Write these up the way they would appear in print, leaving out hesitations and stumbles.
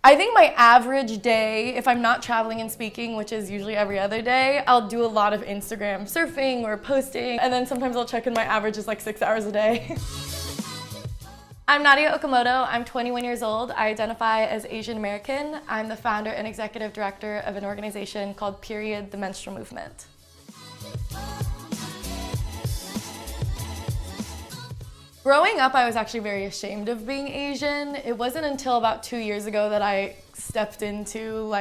I think my average day, if I'm not traveling and speaking, which is usually every other day, I'll do a lot of Instagram surfing or posting, and then sometimes I'll check in my average is like 6 hours a day. I'm Nadia Okamoto. I'm 21 years old. I identify as Asian American. I'm the founder and executive director of an organization called Period, the Menstrual Movement. Growing up, I was actually very ashamed of being Asian. It wasn't until about 2 years ago that I stepped into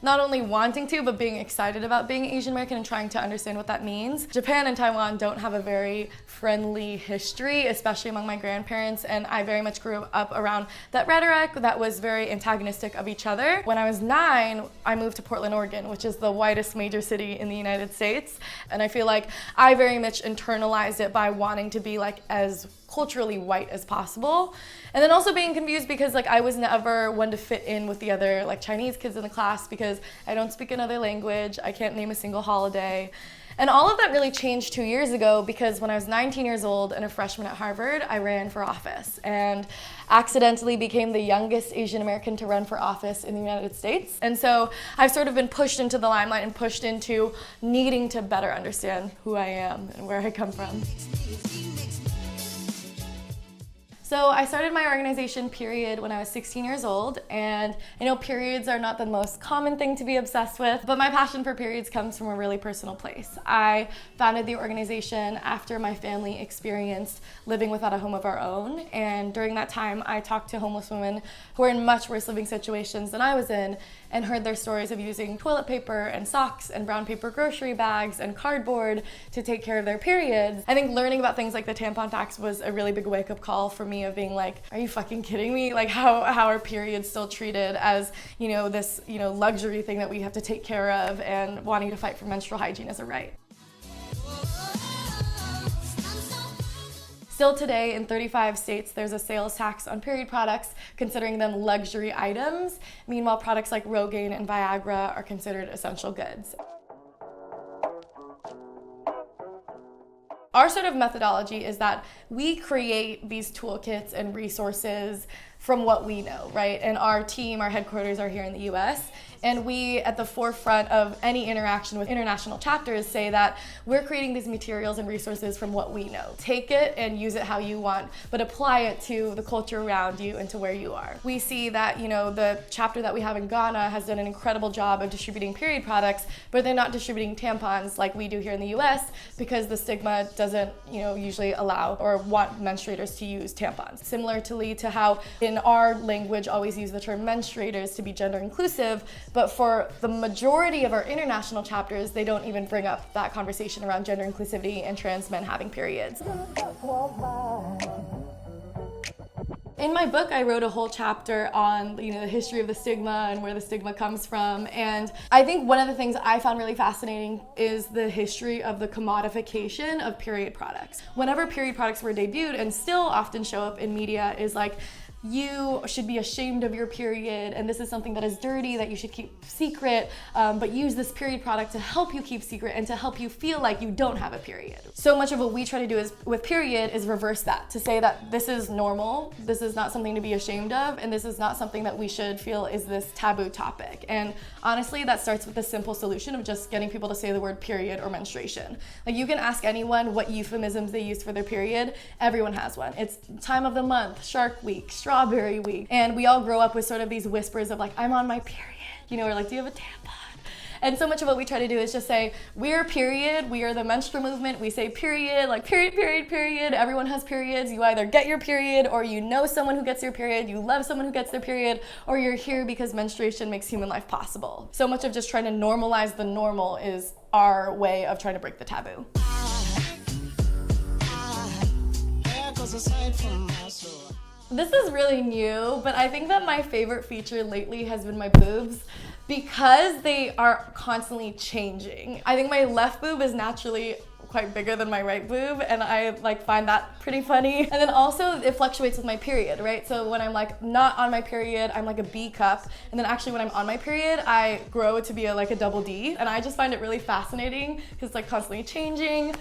not only wanting to, but being excited about being Asian American and trying to understand what that means. Japan and Taiwan don't have a very friendly history, especially among my grandparents, and I very much grew up around that rhetoric that was very antagonistic of each other. When I was 9, I moved to Portland, Oregon, which is the whitest major city in the United States, and I feel like I very much internalized it by wanting to be as culturally white as possible. And then also being confused because I was never one to fit in with the other Chinese kids in the class because I don't speak another language, I can't name a single holiday. And all of that really changed 2 years ago because when I was 19 years old and a freshman at Harvard, I ran for office and accidentally became the youngest Asian American to run for office in the United States. And so I've sort of been pushed into the limelight and pushed into needing to better understand who I am and where I come from. So I started my organization, Period, when I was 16 years old, and I know periods are not the most common thing to be obsessed with, but my passion for periods comes from a really personal place. I founded the organization after my family experienced living without a home of our own, and during that time I talked to homeless women who were in much worse living situations than I was in, and heard their stories of using toilet paper and socks and brown paper grocery bags and cardboard to take care of their periods. I think learning about things like the tampon tax was a really big wake-up call for me of being are you fucking kidding me? How are periods still treated as, this, luxury thing that we have to take care of, and wanting to fight for menstrual hygiene as a right. Still today, in 35 states, there's a sales tax on period products, considering them luxury items. Meanwhile, products like Rogaine and Viagra are considered essential goods. Our sort of methodology is that we create these toolkits and resources from what we know, right? And our team, our headquarters are here in the US, and we, at the forefront of any interaction with international chapters, say that we're creating these materials and resources from what we know. Take it and use it how you want, but apply it to the culture around you and to where you are. We see that, the chapter that we have in Ghana has done an incredible job of distributing period products, but they're not distributing tampons like we do here in the US because the stigma doesn't, usually allow or want menstruators to use tampons. Similarly to how in our language always use the term menstruators to be gender inclusive, but for the majority of our international chapters, they don't even bring up that conversation around gender inclusivity and trans men having periods. In my book, I wrote a whole chapter on the history of the stigma and where the stigma comes from. And I think one of the things I found really fascinating is the history of the commodification of period products. Whenever period products were debuted and still often show up in media is you should be ashamed of your period, and this is something that is dirty that you should keep secret, but use this period product to help you keep secret and to help you feel like you don't have a period. So much of what we try to do with period is reverse that, to say that this is normal, this is not something to be ashamed of, and this is not something that we should feel is this taboo topic. And honestly, that starts with the simple solution of just getting people to say the word period or menstruation. You can ask anyone what euphemisms they use for their period, everyone has one. It's time of the month, Shark Week, Strawberry Week, and we all grow up with sort of these whispers of I'm on my period, or do you have a tampon? And so much of what we try to do is just say, we're Period, we are the menstrual movement, we say period, period, period, period, everyone has periods, you either get your period, or you know someone who gets your period, you love someone who gets their period, or you're here because menstruation makes human life possible. So much of just trying to normalize the normal is our way of trying to break the taboo. This is really new, but I think that my favorite feature lately has been my boobs because they are constantly changing. I think my left boob is naturally quite bigger than my right boob, and I find that pretty funny. And then also it fluctuates with my period, right? So when I'm not on my period, I'm a B cup, and then actually when I'm on my period, I grow to be a double D, and I just find it really fascinating because it's constantly changing.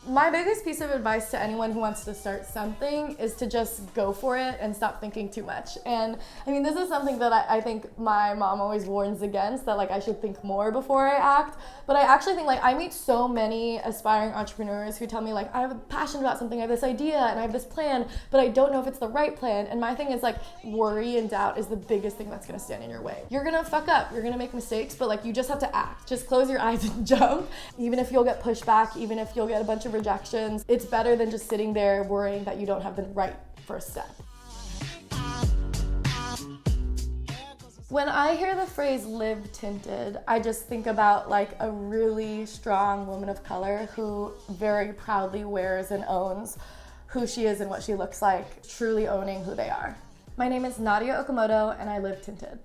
My biggest piece of advice to anyone who wants to start something is to just go for it and stop thinking too much. And I mean, this is something that I think my mom always warns against, that like I should think more before I act. But I actually think like I meet so many aspiring entrepreneurs who tell me like, I have a passion about something, I have this idea and I have this plan, but I don't know if it's the right plan. And my thing is like, worry and doubt is the biggest thing that's gonna stand in your way. You're gonna fuck up, you're gonna make mistakes, but like you just have to act. Just close your eyes and jump. Even if you'll get pushback, even if you'll get a bunch of rejections, it's better than just sitting there worrying that you don't have the right first step. When I hear the phrase live tinted, I just think about like a really strong woman of color who very proudly wears and owns who she is and what she looks like, truly owning who they are. My name is Nadia Okamoto and I live tinted.